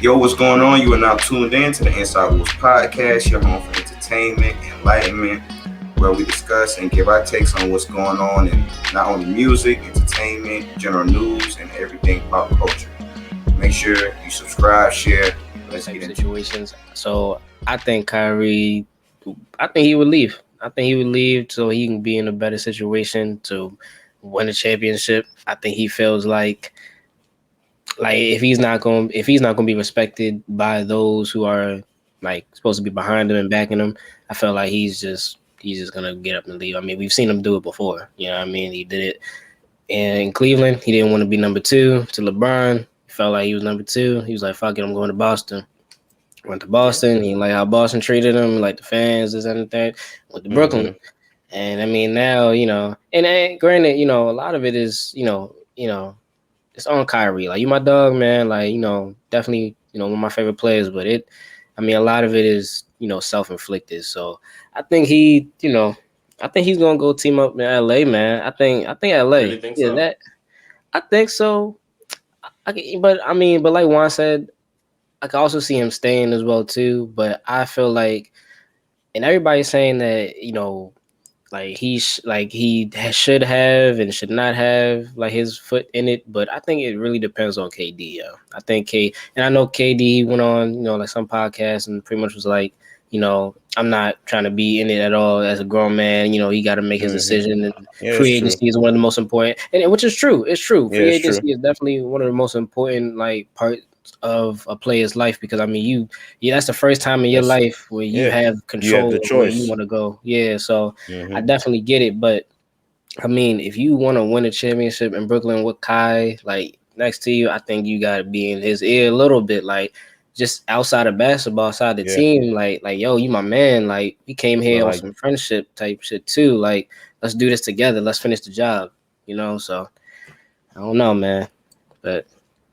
Yo, what's going on? You are now tuned in to the Inside Wolves podcast, your home for entertainment, enlightenment, where we discuss and give our takes on what's going on in not only music, entertainment, general news, and everything pop culture. Make sure you subscribe, share. Let's type get into it. situations. So I think Kyrie, I think he would leave. I think he would leave so he can be in a better situation to win a championship. I think he feels like if he's not going to be respected by those who are like supposed to be behind him and backing him, I feel like he's just gonna get up and leave. I mean, we've seen him do it before. You know what I mean? He did it in Cleveland. He didn't want to be number two to LeBron. He felt like he was number two. He was like, "Fuck it, I'm going to Boston." Went to Yeah. Boston. He like how Boston treated him, like the fans, this and that. Went to Brooklyn, Mm-hmm. and I mean now and granted, a lot of it is it's on Kyrie. Like you my dog, man. Like definitely one of my favorite players, but I mean a lot of it is self inflicted. So I think I think he's gonna go team up in LA, man. I think LA, Really think yeah, so? that I think so. But like Juan said, I can also see him staying as well too. But I feel like, and everybody's saying that like should have and should not have like his foot in it. But I think it really depends on KD. Yeah, I think and I know KD went on like some podcast and pretty much was like, I'm not trying to be in it at all as a grown man. He got to make his Mm-hmm. decision, and Yeah, it's free true. agency is one of the most important, and which is true. It's true. Yeah, Free it's true. agency is definitely one of the most important like parts of a player's life because I mean that's the first time in your That's life where you yeah. have You have control the of where you choice. want to go. Yeah, so I Mm-hmm. definitely get it, but I mean, if you want to win a championship in Brooklyn with Kai like next to you, I think you got to be in his ear a little bit, like just outside of basketball, outside the Yeah. team, like yo, you my man, like we came But here on like, some friendship type shit too, like let's do this together, let's finish the job. So I don't know, man, but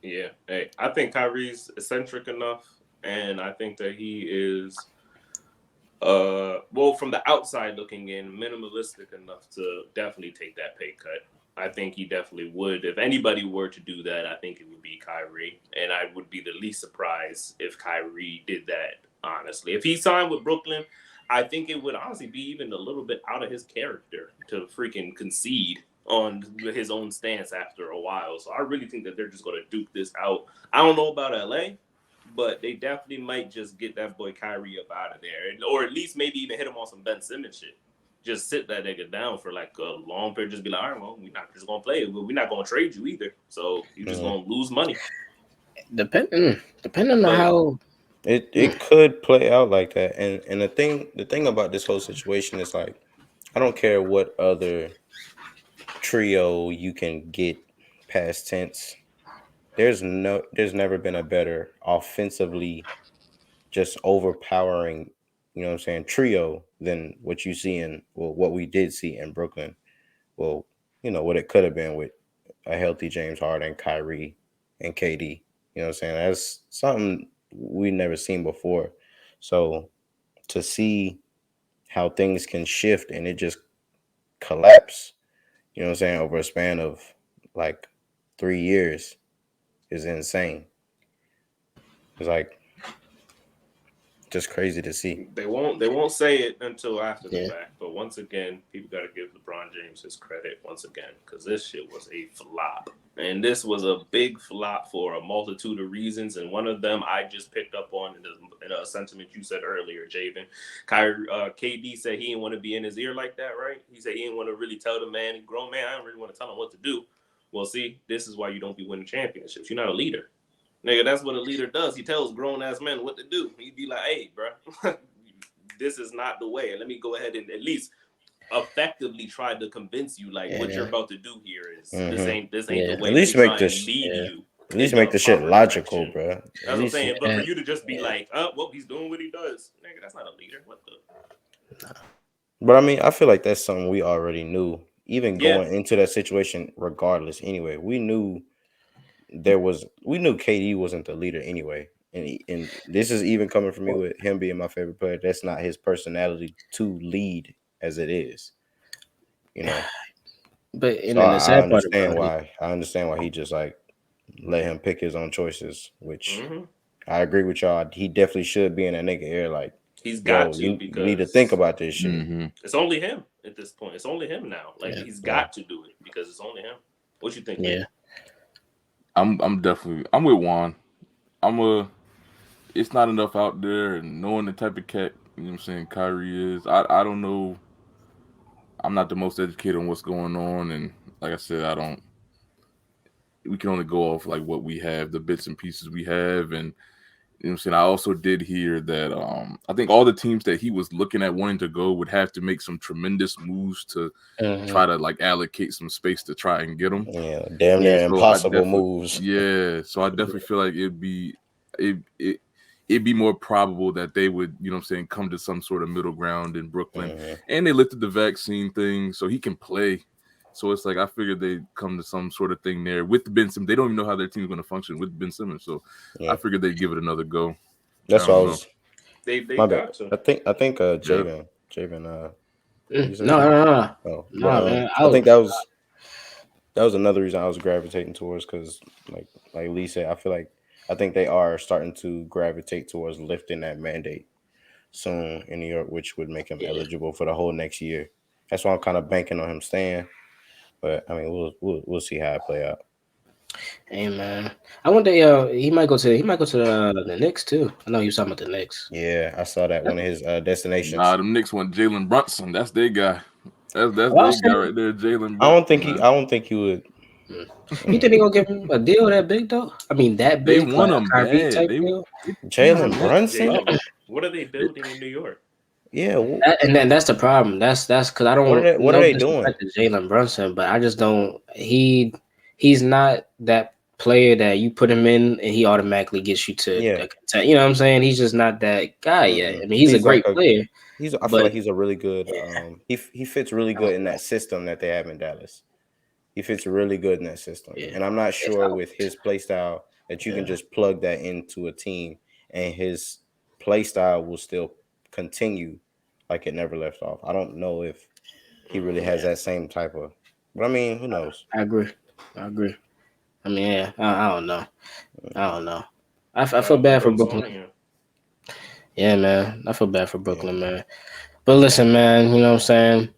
yeah. Hey, I think Kyrie's eccentric enough, and I think that he is, well, from the outside looking in, minimalistic enough to definitely take that pay cut. I think he definitely would. If anybody were to do that, I think it would be Kyrie, and I would be the least surprised if Kyrie did that. Honestly, if he signed with Brooklyn, I think it would honestly be even a little bit out of his character to freaking concede on his own stance after a while. So I really think that they're just going to duke this out. I don't know about LA, but they definitely might just get that boy Kyrie up out of there, or at least maybe even hit him on some Ben Simmons shit. Just sit that nigga down for like a long period. Just be like, all right, well, we're not just gonna play it. We're not gonna trade you either. So you're just Mm-hmm. gonna lose money. depending on But how. It could play out like that, and the thing about this whole situation is like, I don't care what other trio you can get past tense. There's never been a better offensively just overpowering, what I'm saying, trio than what you see in, well, what we did see in Brooklyn. Well, what it could have been with a healthy James Harden, Kyrie, and KD. You know what I'm saying? That's something we never seen before. So to see how things can shift and it just collapse, what I'm saying, over a span of like 3 years is insane. It's like just crazy to see. they won't say it until after the Yeah. fact. But once again, people got to give LeBron James his credit once again because this shit was a flop. And this was a big flop for a multitude of reasons, and one of them I just picked up on in a sentiment you said earlier, Javen. KD said he didn't want to be in his ear like that, right? He said he didn't want to really tell the man, grown man, I don't really want to tell him what to do. Well, see, this is why you don't be winning championships. You're not a leader. Nigga, that's what a leader does. He tells grown ass men what to do. He'd be like, hey, bro, this is not the way. Let me go ahead and at least effectively try to convince you like what you're Yeah, about to do here is Hmm. this ain't the yeah, At way. Let me least make try and this, lead yeah. you at least in make the the shit proper logical, direction. bro. At That's what I'm least, saying. But for Yeah. you to just be Yeah. like, well, he's doing what he does, nigga, that's not a leader. What the? but I mean, I feel like that's something we already knew, even Yeah, going into that situation. Regardless, anyway, we knew KD wasn't the leader anyway, and this is even coming from me with him being my favorite player. That's not his personality to lead as it is, you know. But So and then the I sad part understand about it, why. I understand why he just like let him pick his own choices, which mm-hmm. I agree with y'all. He definitely should be in that nigga ear. Like, He's got to you because need to think about this shit. Mm-hmm. it's only him at this point. It's only him now. Like he's got to do it because it's only him. What you think? Yeah, I'm with Juan. It's not enough out there, and knowing the type of cat, you know what I'm saying, Kyrie is. I don't know. I'm not the most educated on what's going on, and like I said, we can only go off like what we have, the bits and pieces we have, and you know what I'm saying. I also did hear that I think all the teams that he was looking at wanting to go would have to make some tremendous moves to try to like allocate some space to try and get them. Yeah, damn near impossible moves. Yeah, so I definitely feel like it'd be more probable that they would, you know what I'm saying, come to some sort of middle ground in Brooklyn. And they lifted the vaccine thing so he can play. So it's like I figured they'd come to some sort of thing there with Ben Simmons. They don't even know how their team's going to function with Ben Simmons. So I figured they'd give it another go. That's what I was. They my got bad. to. I think Javen. No. Man, I think that was another reason I was gravitating towards because like Lee said, I think they are starting to gravitate towards lifting that mandate soon in New York, which would make him eligible for the whole next year. That's why I'm kind of banking on him staying. But I mean, we'll see how it play out. Hey man, I wonder he might go to the Knicks too. I know he was talking about the Knicks. Yeah, I saw that one of his destinations. Nah, them Knicks want Jalen Brunson. That's their guy. That's their guy right there, Jalen Brunson. I don't think he would. You think they gonna give him a deal that big though? I mean that big. They want him bad. Jalen Brunson. What are they building in New York? Yeah, and then that's the problem. That's because I don't. What are they doing? Jalen Brunson, but I just don't. He's not that player that you put him in and he automatically gets you to. You know what I'm saying? He's just not that guy yet. I mean, he's a great player. I feel like he's a really good. He fits really good in that system that they have in Dallas. He fits really good in that system, and I'm not sure with his play style that you can just plug that into a team and his play style will still continue like it never left off. I don't know if he really has that same type of, but I mean, who knows? I agree. I mean, yeah, I don't know. I feel bad for Brooklyn. Yeah, man, I feel bad for Brooklyn, man. But listen, man, you know what I'm saying?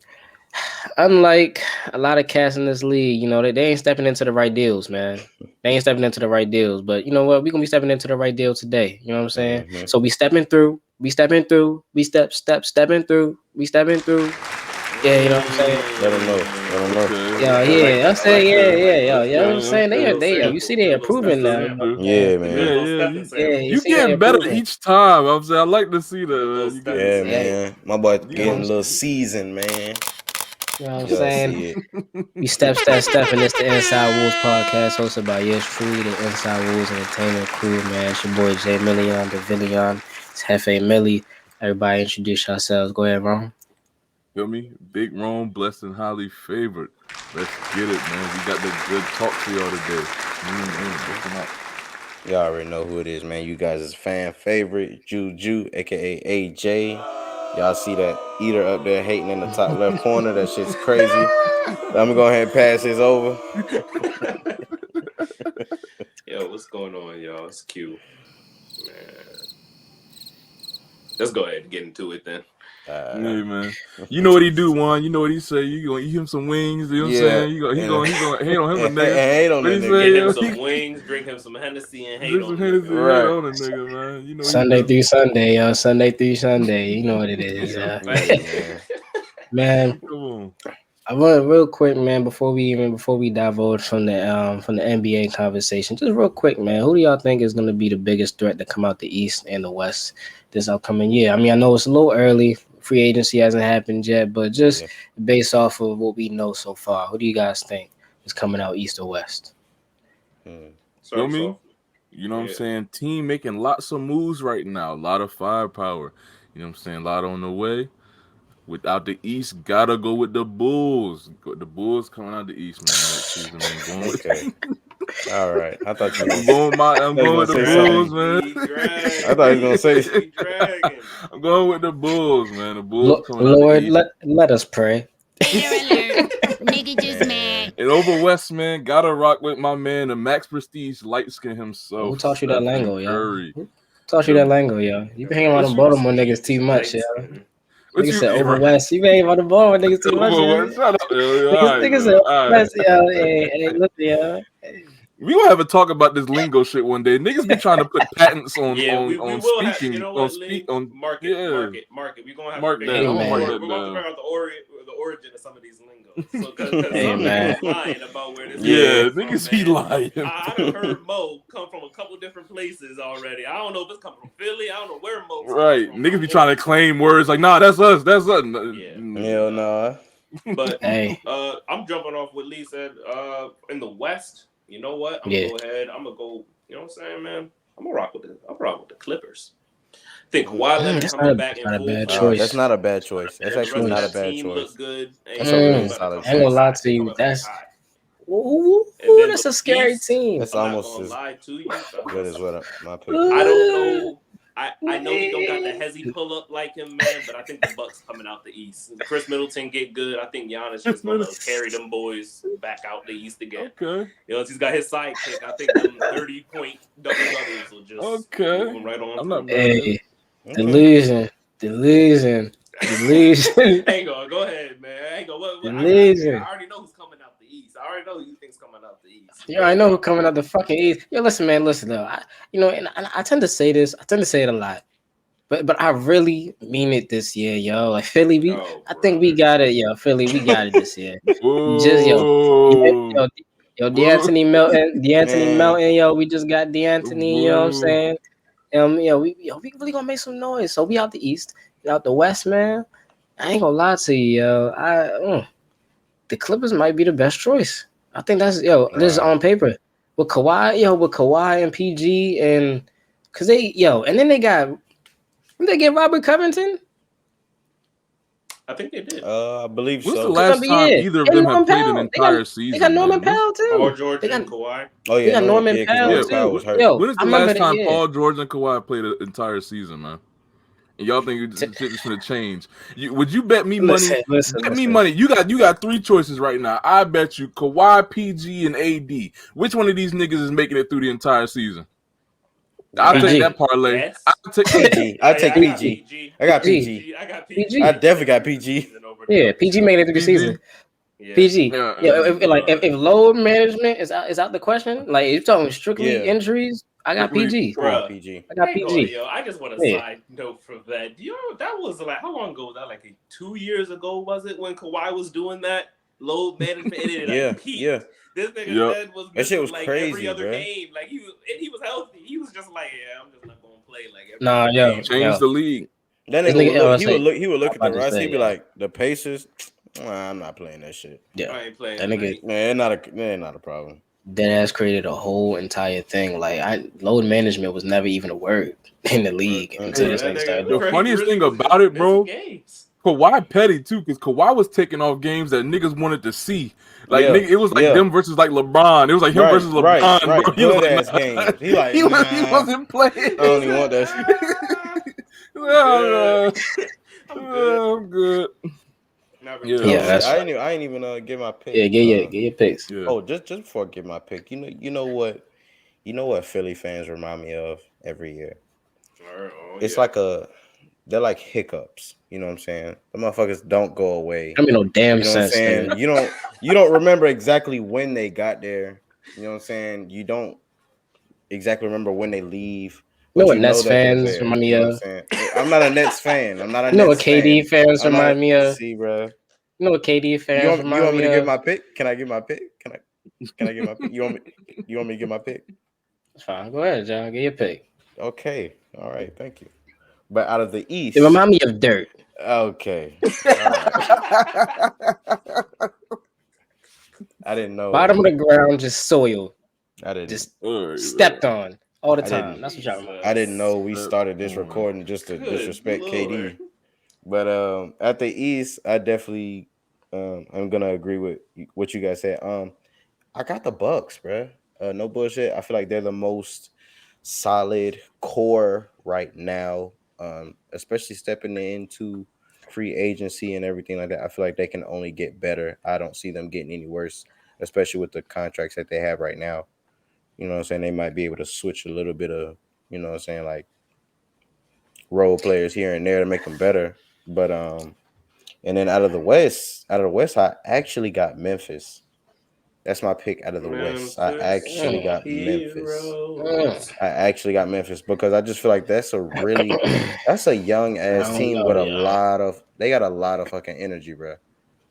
Unlike a lot of cats in this league, you know, they ain't stepping into the right deals, man. They ain't stepping into the right deals. But you know what? We're going to be stepping into the right deal today. You know what I'm saying? So we stepping through. We stepping through. Yeah, you know what I'm saying? Let them know. Yeah. I say, yeah. You know what I'm saying? They you see they improving now. Yeah, man. You getting better each time. I'm saying I like to see that. Man. My boy getting a little seasoned, man. You know what I'm saying? We step, and it's the Inside Wolves podcast hosted by yours truly, the Inside Wolves Entertainment crew, man. It's your boy Jay Million, the Villion. It's Hefe Millie. Everybody introduce yourselves. Go ahead, Ron. Feel me? Big Rome, blessed and highly favored. Let's get it, man. We got the good talk for y'all today. Y'all already know who it is, man. You guys' fan favorite, Juju, aka AJ. Y'all see that eater up there hating in the top left corner. That shit's crazy. I'm gonna go ahead and pass this over. Yo, what's going on, y'all? It's Q. Man. Let's go ahead and get into it then. Hey, man. You know what he do, Juan. You know what he say. You gonna eat him some wings. You know what I'm saying? He gonna hate on him a nigga. Hate on that nigga. Get him some wings, drink him some Hennessy, and hate on him. Right on a nigga, man. You know Sunday through Sunday, yo. Sunday through Sunday. You know what it is, man. Come on. I want real quick, man, before we divulge from the NBA conversation, just real quick, man. Who do y'all think is gonna be the biggest threat to come out the East and the West this upcoming year? I mean, I know it's a little early. Free agency hasn't happened yet, but just based off of what we know so far, who do you guys think is coming out East or West? Feel me? You know what I'm saying? Team making lots of moves right now. A lot of firepower. You know what I'm saying? A lot on the way. Without the East, gotta go with the Bulls. The Bulls coming out the East, man. Next season, man. Okay. All right. I thought you I'm going with the Bulls, man. I thought he was gonna say I'm going with the Bulls, man. The Bulls coming Lord, out the East. let us pray. Nigga just mad. Hey, And over West, man, gotta rock with my man, the Max Prestige light skin himself. Who taught you that Stephen lingo, yo? Curry. Who taught you that lingo, yo? You been hanging around the Baltimore niggas too much, yo. What Nigga you said over West. You been hanging around the Baltimore niggas too much, Over yo. West? Shut up, yo. Niggas said over West, yo. Hey, look, yo. We gonna have a talk about this lingo shit one day. Niggas be trying to put patents on we will speaking. have, you know what, market. We're gonna have mark to that. figure Hey, out man. we're gonna figure out the origin of some of these lingos. So, cause Hey, some man. niggas lying about where this niggas be man. lying. I done heard Mo come from a couple different places already. I don't know if it's coming from Philly. I don't know where Mo. Right, niggas be trying to claim words like, nah, that's us. Hell nah. But Hey. I'm jumping off what Lee said. In the West, you know what? I'm gonna go ahead. I'm gonna go. You know what I'm saying, man? I'm gonna rock with the Clippers. I think Kawhi Leonard coming back in full choice. That's not a bad choice. That's actually not a bad team choice. Look good. That's a really solid choice. I ain't gonna lie to you. That's that's a scary team. That's almost as good as what my pick. I don't know. I know he don't got the hezzy pull up like him, man, but I think the Bucks coming out the East. Chris Middleton get good. I think Giannis just gonna carry them boys back out the East again. Okay. You know, he's got his sidekick. I think them 30-point double doubles will just move him right on. I'm not Hey, delusion. Hang on, go ahead, man. Hang on. I already know who's coming out the East. I already know who you think's coming out the East. Yeah, I know who's coming out the fucking East. Yo, listen, man, though. And I tend to say this. I tend to say it a lot, but I really mean it this year, yo. Like Philly, I think we got it, yo. Philly, we got it this year. Just D'Anthony Melton, yo. We just got D'Anthony. You know what I'm saying? We really gonna make some noise. So we out the East, out the West, man. I ain't gonna lie to you, yo. The Clippers might be the best choice. I think that's this is on paper with Kawhi and PG and because and then they get Robert Covington. I think they did. I believe so. When's the last time either of them have played an entire season? They got Norman Powell too. Paul George and Kawhi. Oh yeah, they got Norman Powell was hurt. When is the last time Paul George and Kawhi played an entire season, man? And y'all think shit is gonna change? Would you bet me money? Bet me money. You got three choices right now. I bet you Kawhi, PG, and AD. Which one of these niggas is making it through the entire season? I'll take that parlay. Yes. I'll take PG. I take PG. I got PG. I definitely got PG. Yeah, PG made it through the season. Yeah. PG. If load management is out the question, like you're talking strictly injuries, I got PG. PG. I got PG. Yo, I just want a side note from that. That was like how long ago was that? Like 2 years ago, was it when Kawhi was doing that load management? Yeah. This nigga was that shit was like crazy, every other bro. game. Like he was healthy. He was just like, I'm just not gonna play like every game. Change the league. That nigga he would look at the rest. He'd be like, the Pacers. I'm not playing that shit. Yeah, I ain't playing. That nigga, man, it's not a problem. Deadass created a whole entire thing. Like load management was never even a word in the league until this thing started. The funniest thing about it, bro, Kawhi petty too, because Kawhi was taking off games that niggas wanted to see. Like nigga, it was like them versus like LeBron. It was like him versus LeBron. Right. Bro. He was like, games. He like, he wasn't playing. I don't even want that shit. I'm good. I ain't even get my pick. Yeah, get your picks. Yeah. Oh, just before I get my pick, you know what Philly fans remind me of every year. It's like they're like hiccups. You know what I'm saying? The motherfuckers don't go away. I mean, no damn you know sense. What I'm saying? You don't remember exactly when they got there. You know what I'm saying? You don't exactly remember when they leave. You know what Nets fans remind me of? I'm not a Nets fan. I'm not a Nets fan. You know what KD fans remind me of? See, bro. You know what KD fans remind me of? You want me to give my pick? Can I give my pick? Can I give my pick? You want me to give my pick? Fine. Go ahead, John. Get your pick. Okay. All right. Thank you. But out of the East, they remind me of dirt. Okay. Right. I didn't know. Bottom of the ground, just soil. I didn't. Just stepped on all the time. That's what y'all remember. I didn't know we started this recording just to disrespect KD. But at the East, I definitely I'm gonna agree with what you guys said. I got the Bucks, bro. No bullshit. I feel like they're the most solid core right now. Especially stepping into free agency and everything like that. I feel like they can only get better. I don't see them getting any worse. especially with the contracts that they have right now. You know what I'm saying? They might be able to switch a little bit of, you know what I'm saying, like role players here and there to make them better. But and then out of the West, I actually got Memphis. That's my pick out of the West. I Memphis actually Mm, got Memphis. Heroes. I actually got Memphis because I just feel like that's a young I ass don't team know, with y'all. they got a lot of fucking energy, bro.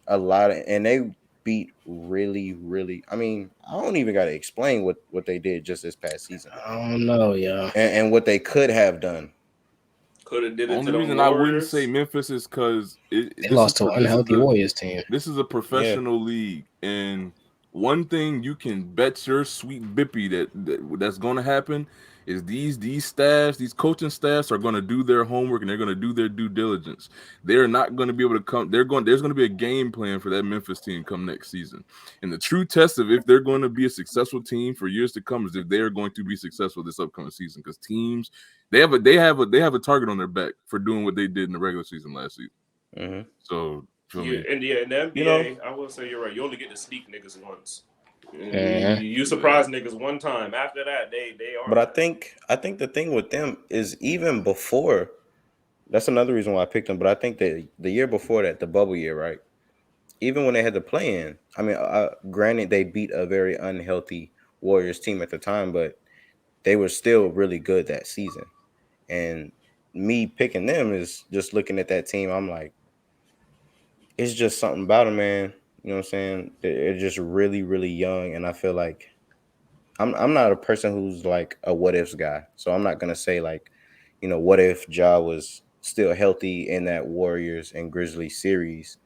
A lot of, and they beat really, really. I mean, I don't even got to explain what they did just this past season I don't know, y'all. and what they could have done. Could have did it to Only them reason I wouldn't say Warriors. Memphis is because They lost to an unhealthy Warriors team. this is a Yeah, professional league, and one thing you can bet your sweet bippy that's going to happen is these staffs, these coaching staffs are going to do their homework and they're going to do their due diligence. They're not going to be able to come. There's going to be a game plan for that Memphis team come next season, and the true test of if they're going to be a successful team for years to come is if they are going to be successful this upcoming season. Because teams they have a target on their back for doing what they did in the regular season last season. hmm So feel me. Yeah, in the you know. NBA, I will say you're right. You only get to sneak niggas once. Uh-huh. You surprise niggas one time. After that, they But are. I think the thing with them is even before. That's another reason why I picked them. But I think that the year before that, the bubble year, right? Even when they had to play in, I mean, granted they beat a very unhealthy Warriors team at the time, but they were still really good that season. And me picking them is just looking at that team. I'm like, it's just something about them, man. You know what I'm saying? They're just really, really young, and I feel like I'm not a person who's like a what ifs guy. So I'm not gonna say like, what if Ja was still healthy in that Warriors and Grizzlies series,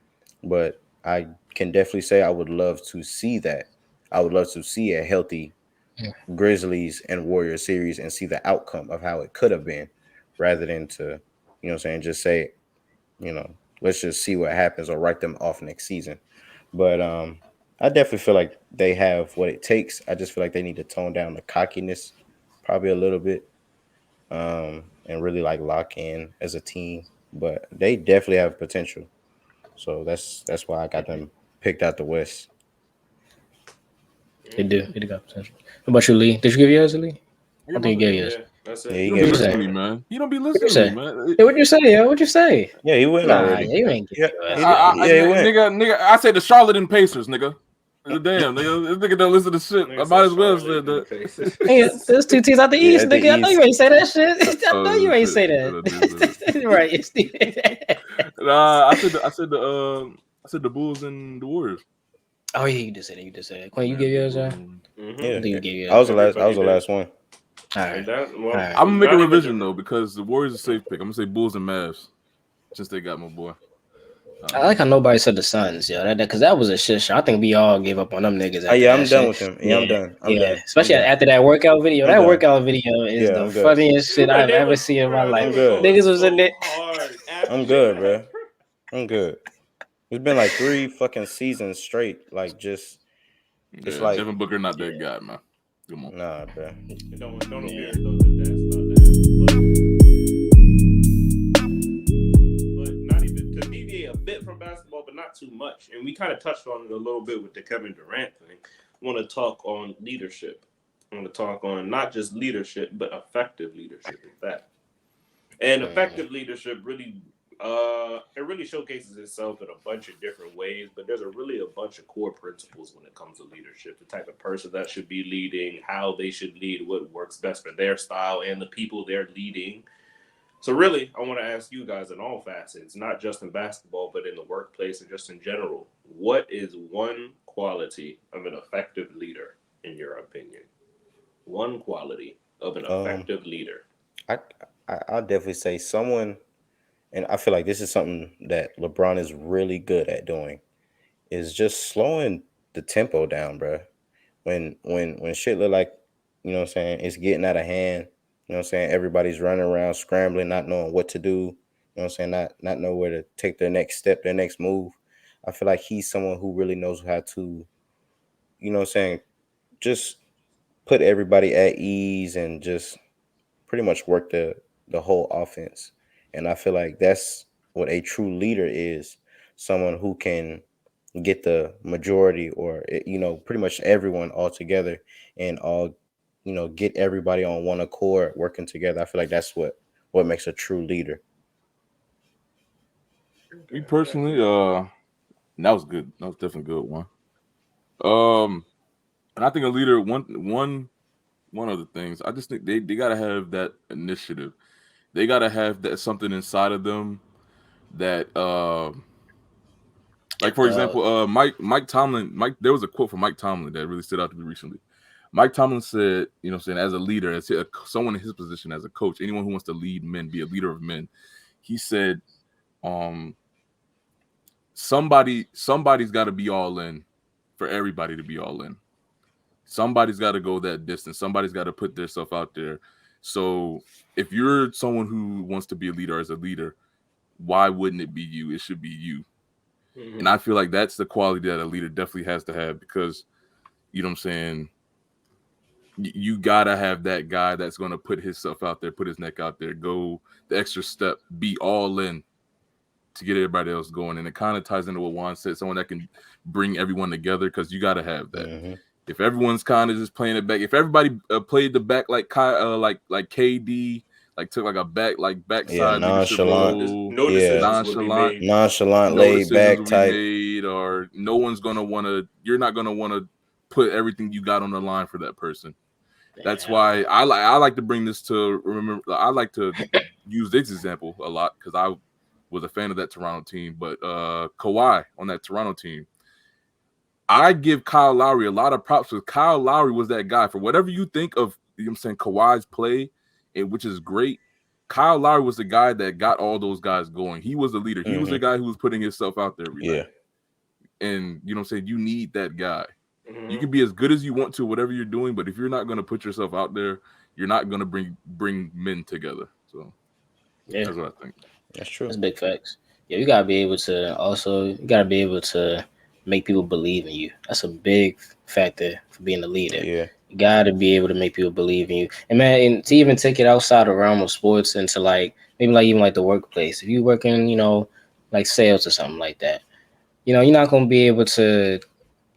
but I can definitely say I would love to see that. I would love to see a healthy Grizzlies and Warriors series and see the outcome of how it could have been, rather than to, what I'm saying, just say, let's just see what happens or write them off next season. But I definitely feel like they have what it takes. I just feel like they need to tone down the cockiness probably a little bit, and really like lock in as a team. But they definitely have potential. So that's why I got them picked out the West. They do. They do got potential. What about you, Lee? Did you give yours, Lee? I I get my think you pick. gave yours. Yeah, that's Yeah, it. he You don't be gave You his. say? listening to me, man. You don't be What you listening to me, say? man. Hey, what you say, yo? What you say? Yeah, he went Nah, already. you ain't give Yeah, yours, he yo. did. Yeah, he went. Nigga, I say the Charlotte and Pacers, nigga. Damn, nigga, this nigga don't listen to shit. I Nigga might said as well Charlotte say and the that. Pacers. Hey, there's two teams out the Yeah, East, at the nigga. I know you East. ain't say that shit. I know you ain't Shit. say I did say that. that. Right, it's the. Nah, I said the Bulls and the Warriors. Oh yeah, you just said it. You just said it. Quinn, you Yeah, gave the yours, Bulls yeah. and- Mm-hmm. I Yeah, think you gave I yours. was the last. I Everybody was the did. last one. All And right. that, All well, right. I'm gonna make a not even revision the- though because the Warriors are a safe pick. I'm gonna say Bulls and Mavs since they got my boy. I like how nobody said the Suns, yo. That because that was a shit show. I think we all gave up on them niggas after Yeah, that I'm done shit. with them. Yeah, Yeah, I'm done. I'm yeah. done. I'm Especially done. after that workout video. I'm That done. workout video is Yeah, the I'm good. funniest shit Bro, I've they ever was, seen in my bro, they life. I'm was good. going Niggas was in so there. hard after I'm good, that. bro. I'm good. It's been like 3 fucking seasons straight. Like just, it's Yeah, like, Devin Booker not that Yeah. guy, man. Come on. nah, bro. Don't Yeah. appear though that that's about to happen. But not even to deviate a bit from basketball, but not too much. And we kind of touched on it a little bit with the Kevin Durant thing. I want to talk on leadership. I want to talk on not just leadership, but effective leadership. In fact, and effective leadership really, it really showcases itself in a bunch of different ways. But there's a bunch of core principles when it comes to leadership. The type of person that should be leading, how they should lead, what works best for their style, and the people they're leading. So really, I want to ask you guys in all facets, not just in basketball, but in the workplace and just in general, what is one quality of an effective leader, in your opinion? One quality of an Um, effective leader. I, I'll definitely say someone, and I feel like this is something that LeBron is really good at doing, is just slowing the tempo down, bro. When shit look like, what I'm saying, it's getting out of hand. You know what I'm saying? Everybody's running around scrambling, not knowing what to do. You know what I'm saying? Not know where to take their next step, their next move. I feel like he's someone who really knows how to, you know what I'm saying, just put everybody at ease and just pretty much work the whole offense. And I feel like that's what a true leader is. Someone who can get the majority, or pretty much everyone all together, and all get everybody on one accord working together. I feel like that's what makes a true leader. Me personally, that was good. That was definitely a good one. And I think a leader, one of the things, I just think they gotta have that initiative. They gotta have that something inside of them that like for example, Mike Tomlin, there was a quote from Mike Tomlin that really stood out to me recently. Mike Tomlin said, saying as a leader, as someone in his position as a coach, anyone who wants to lead men, be a leader of men, he said, somebody's got to be all in for everybody to be all in. Somebody's got to go that distance. Somebody's got to put themselves out there. So if you're someone who wants to be a leader as a leader, why wouldn't it be you? It should be you. Mm-hmm. And I feel like that's the quality that a leader definitely has to have, because, you know what I'm saying, you got to have that guy that's going to put himself out there, put his neck out there, go the extra step, be all in to get everybody else going. And it kind of ties into what Juan said, someone that can bring everyone together, because you got to have that. Mm-hmm. If everyone's kind of just playing it back, if everybody played the back like KD, like took like a backside nonchalant, role, no decisions will be made. Nonchalant, laid back type, or no one's gonna want to. You're not gonna want to put everything you got on the line for that person. That's why I like to bring this to remember. I like to use this example a lot because I was a fan of that Toronto team. But Kawhi on that Toronto team, I give Kyle Lowry a lot of props, because Kyle Lowry was that guy. For whatever you think of, I'm saying, Kawhi's play, which is great, Kyle Lowry was the guy that got all those guys going. He was the leader. He was the guy who was putting himself out there every night. And you know what I'm saying? You need that guy. Mm-hmm. You can be as good as you want to, whatever you're doing, but if you're not going to put yourself out there, you're not going to bring men together. So that's what I think. That's true. That's big facts. Yeah, you gotta be able to make people believe in you. That's a big factor for being a leader. Yeah. You gotta be able to make people believe in you. And man, and to even take it outside the realm of sports into like maybe like even like the workplace. If you work in, like sales or something like that, you're not gonna be able to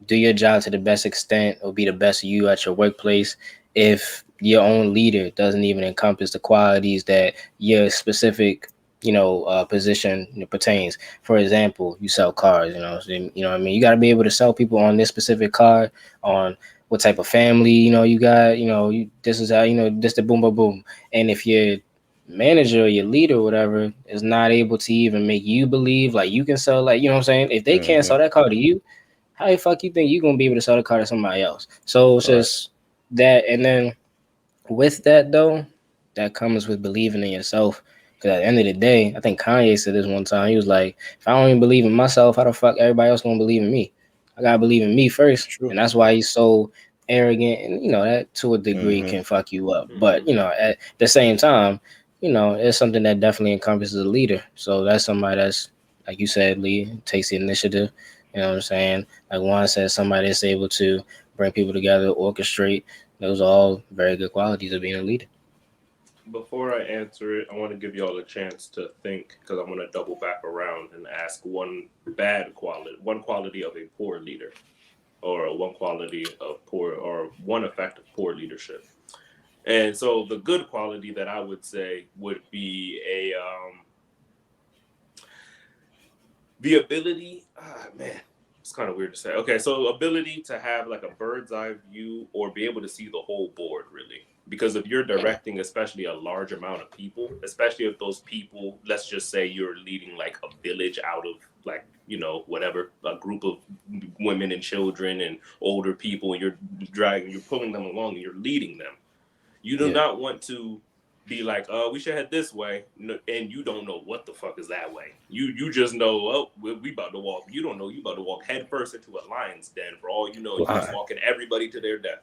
do your job to the best extent or be the best you at your workplace if your own leader doesn't even encompass the qualities that your specific position pertains. For example, you sell cars, what I mean? You got to be able to sell people on this specific car, on what type of family, you got, this is how, this the boom, boom, boom. And if your manager or your leader or whatever is not able to even make you believe like you can sell, like, you know what I'm saying? If they can't sell that car to you, how the fuck you think you're going to be able to sell the car to somebody else? So it's just that. And then with that, though, that comes with believing in yourself. Because at the end of the day, I think Kanye said this one time. He was like, if I don't even believe in myself, how the fuck everybody else going to believe in me? I got to believe in me first. True. And that's why he's so arrogant. And, that to a degree can fuck you up. But, at the same time, it's something that definitely encompasses a leader. So that's somebody that's, like you said, Lee, takes the initiative. You know what I'm saying? Like Juan said, somebody that's able to bring people together, orchestrate. Those are all very good qualities of being a leader. Before I answer it, I want to give y'all a chance to think, because I'm going to double back around and ask one quality of a poor leader, or one quality of poor, or one effect of poor leadership. And so the good quality that I would say would be the ability, it's kind of weird to say. Okay, so ability to have like a bird's eye view, or be able to see the whole board, really. Because if you're directing, especially a large amount of people, especially if those people, let's just say you're leading like a village out of like, whatever, a group of women and children and older people, and you're pulling them along and you're leading them. You do not want to be like, we should head this way, and you don't know what the fuck is that way. You just know, we about to walk. You don't know, you about to walk head first into a lion's den. For all you know, you're just walking everybody to their death.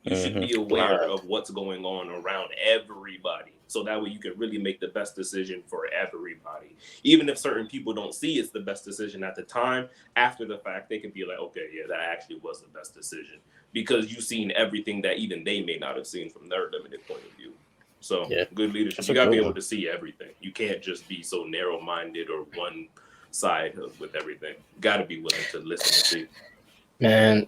You should be aware of what's going on around everybody, so that way you can really make the best decision for everybody. Even if certain people don't see it's the best decision at the time, after the fact, they can be like, okay, yeah, that actually was the best decision, because you've seen everything that even they may not have seen from their limited point of view. So good leadership, you got to be able to see everything. You can't just be so narrow-minded or side with everything. Got to be willing to listen and see. Man,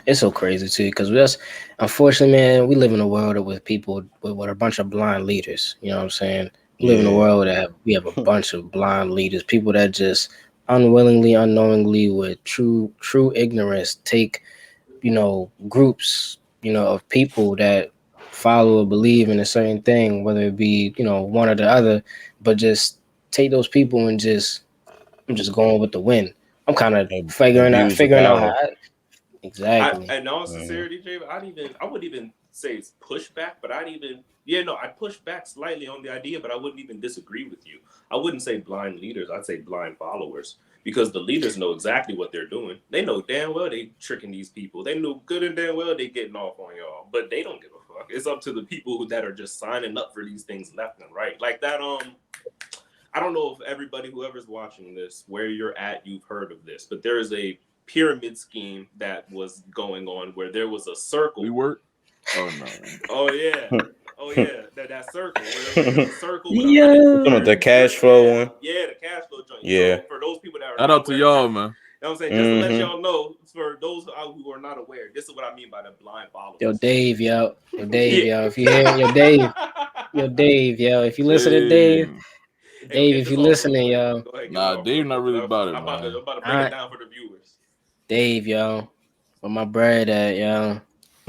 it's so crazy too, because unfortunately, man, we live in a world with people with a bunch of blind leaders. You know what I'm saying? We live in a world that we have a bunch of blind leaders, people that just unwillingly, unknowingly, with true ignorance, take, groups, of people that follow or believe in a certain thing, whether it be, one or the other, but just take those people and I'm just going with the wind. I'm kind of figuring out how. Exactly. In all sincerity, Jay, I wouldn't even say it's pushback, but I'd push back slightly on the idea, but I wouldn't even disagree with you. I wouldn't say blind leaders, I'd say blind followers, because the leaders know exactly what they're doing. They know damn well they tricking these people. They know good and damn well they getting off on y'all, but they don't give a fuck. It's up to the people that are just signing up for these things left and right. Like that, I don't know if whoever's watching this, where you're at, you've heard of this, but there is a pyramid scheme that was going on where there was a circle. We work? Oh no. Oh yeah. That circle. Where there was a circle with the cash flow one. Yeah, the cash flow joint. Yeah. So for those people that are shout out to y'all, man. You know what I'm saying? Just to let y'all know, for those who are not aware, this is what I mean by the blind followers. Yo, Dave, yo. If you hear Dave, if you listen to Dave, if you listening, yo. Nah, Dave not really about it, I'm about to break it down for the viewers. Dave, yo, where my bread at, yo?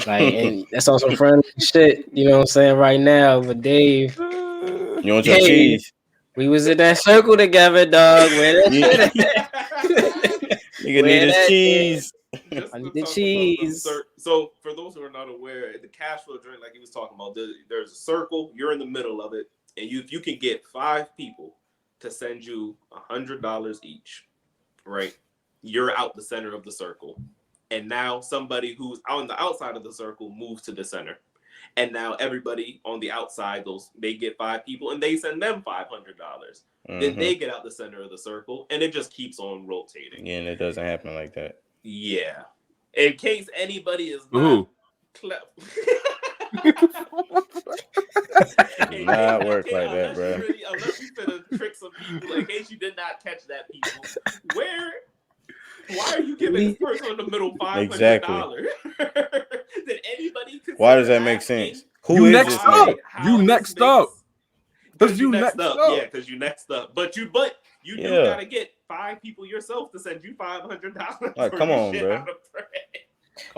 Like, and that's on some friendly shit, you know what I'm saying, right now. But Dave, you want your cheese? We was in that circle together, dog. Where that shit at? Nigga need his cheese. I need the cheese. So for those who are not aware, the cash flow joint, like he was talking about, there's a circle. You're in the middle of it, and if you can get 5 people to send you $100 each, right? You're out the center of the circle. And now somebody who's on the outside of the circle moves to the center. And now everybody on the outside they get 5 people and they send them $500. Then they get out the center of the circle and it just keeps on rotating. Yeah, and it doesn't happen like that. Yeah. In case anybody is not not work like that, bro. Unless you finna trick some people, in case you did not catch that, people, why are you giving this person in the middle $500? Exactly. Did anybody? Why does that make sense? Who is next up? You next up. Because you next up. Yeah, because you next up. But you do gotta get 5 people yourself to send you $500. Like, come on, bro.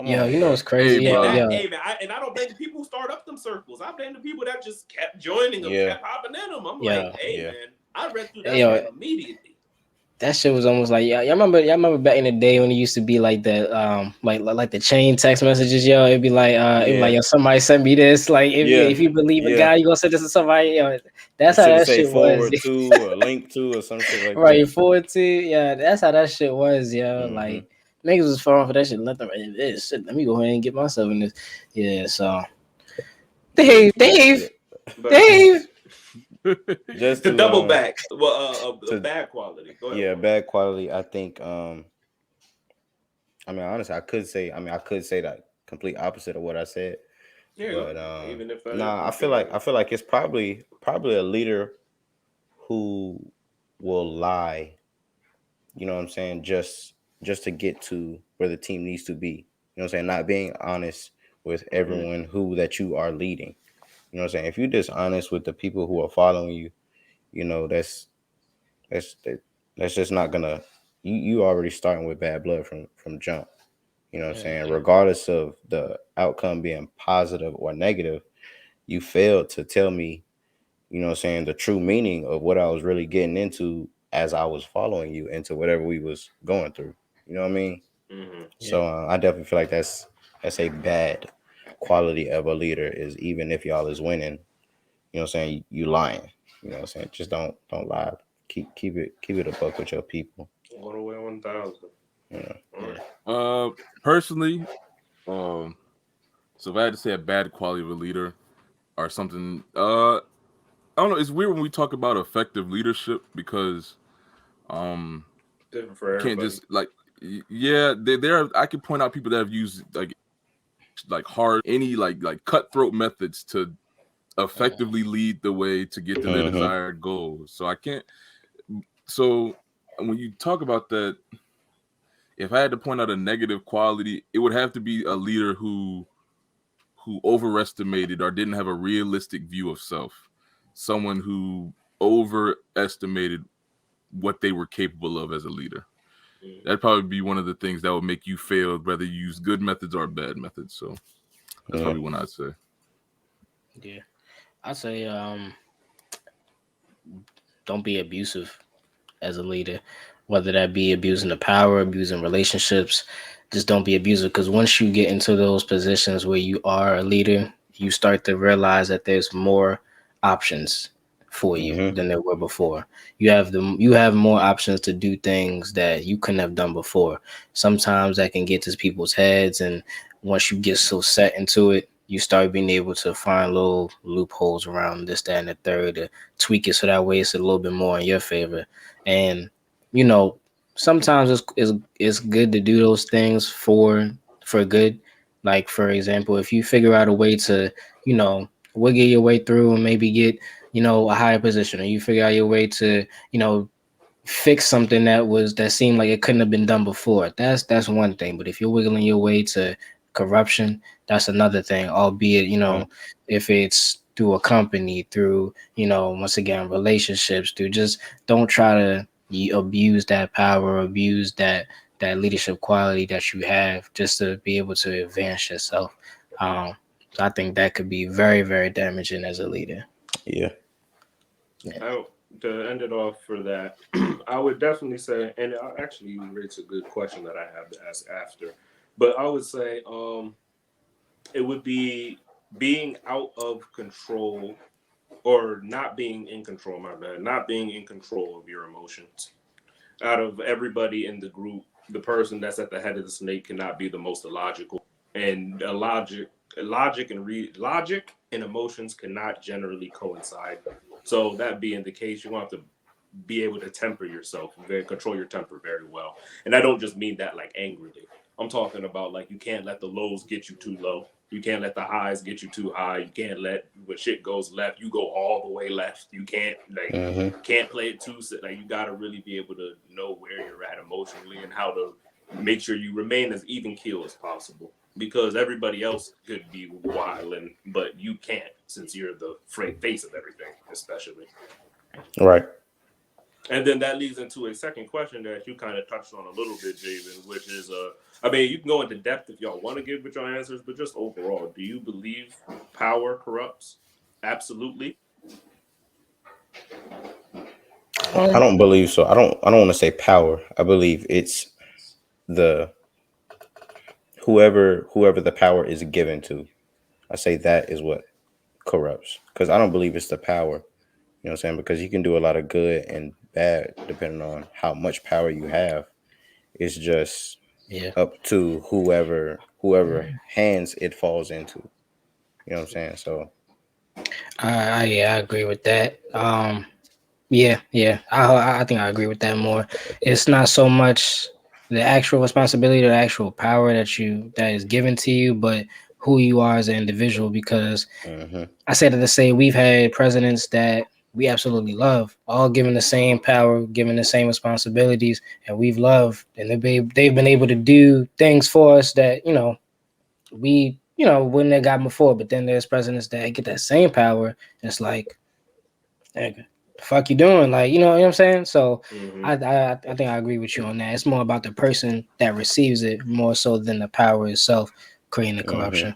Yo, you know what's crazy? Hey, man, I don't blame the people who start up them circles. I blame the people that just kept joining them, kept hopping in them. I'm like, man, I read through that immediately. That shit was almost like y'all remember back in the day when it used to be like that like the chain text messages, yo. It'd be like it'd be like, yo, somebody send me this. Like if you believe a guy, you gonna send this to somebody, yo. That's how that shit forward was. to or link to or some shit like that. Right, forward to, yeah, that's how that shit was, yo. Like niggas was falling for that shit. Let me go ahead and get myself in this. Yeah, so Dave. Just the double back, bad quality. Go ahead. Yeah, bad quality. I think. I mean, honestly, I could say that complete opposite of what I said. Yeah, but even if I feel like it's probably a leader who will lie. You know what I'm saying? Just to get to where the team needs to be. You know what I'm saying? Not being honest with everyone who that you are leading. You know what I'm saying? If you're dishonest with the people who are following you, you know, that's just not gonna. You already starting with bad blood from jump. You know what I'm saying? Regardless of the outcome being positive or negative, you failed to tell me, you know what I'm saying, the true meaning of what I was really getting into as I was following you into whatever we was going through. You know what I mean? Mm-hmm. So I definitely feel like that's a bad quality of a leader, is even if y'all is winning, you know what I'm saying, you lying. You know what I'm saying? Just don't lie. Keep it a buck with your people. All the way 1,000. Yeah. Personally, so if I had to say a bad quality of a leader or something, I don't know. It's weird when we talk about effective leadership because different for everybody. Can't just like there. I can point out people that have used like hard like cutthroat methods to effectively lead the way to get to their desired goals. So I can't. So when you talk about that, if I had to point out a negative quality, it would have to be a leader who overestimated or didn't have a realistic view of self. Someone who overestimated what they were capable of as a leader. That'd probably be one of the things that would make you fail, whether you use good methods or bad methods. So that's probably one I'd say. Yeah, I'd say don't be abusive as a leader, whether that be abusing the power, abusing relationships. Just don't be abusive, because once you get into those positions where you are a leader, you start to realize that there's more options for you than there were before. You have more options to do things that you couldn't have done before. Sometimes that can get to people's heads, and once you get so set into it, you start being able to find little loopholes around this, that, and the third to tweak it so that way it's a little bit more in your favor. And sometimes it's good to do those things for good. Like, for example, if you figure out a way to wiggle your way through and maybe get a higher position, or you figure out your way to fix something that seemed like it couldn't have been done before, that's one thing. But if you're wiggling your way to corruption, that's another thing, albeit if it's through a company, through once again relationships, through just don't try to abuse that power, abuse that leadership quality that you have just to be able to advance yourself. So I think that could be very, very damaging as a leader. Yeah. To end it off for that, I would definitely say, and actually you raised a good question that I have to ask after, but I would say it would be being out of control, or not being in control, my bad, not being in control of your emotions. Out of everybody in the group, the person that's at the head of the snake cannot be the most illogical, and logic and emotions cannot generally coincide. So that being the case, you want to be able to temper yourself, control your temper very well. And I don't just mean that like angrily. I'm talking about like you can't let the lows get you too low. You can't let the highs get you too high. You can't let when shit goes left, you go all the way left. You can't can't play it too. Like, you got to really be able to know where you're at emotionally and how to make sure you remain as even keel as possible. Because everybody else could be wilding, but you can't, since you're the face of everything, especially. Right. And then that leads into a second question that you kind of touched on a little bit, Javen, which is, I mean, you can go into depth if y'all want to give with your answers, but just overall, do you believe power corrupts? Absolutely. I don't believe so. I don't want to say power. I believe it's the whoever the power is given to. I say that is what corrupts, because I don't believe it's the power. You know what I'm saying? Because you can do a lot of good and bad depending on how much power you have. It's just up to whoever hands it falls into. You know what I'm saying? So I agree with that. I think I agree with that more. It's not so much the actual responsibility or the actual power that is given to you, but who you are as an individual. Because I said to say we've had presidents that we absolutely love, all given the same power, given the same responsibilities, and we've loved, and they've been able to do things for us that we wouldn't have gotten before. But then there's presidents that get that same power, and it's like, the fuck you doing? Like, you know what I'm saying? So I think I agree with you on that. It's more about the person that receives it more so than the power itself creating the corruption.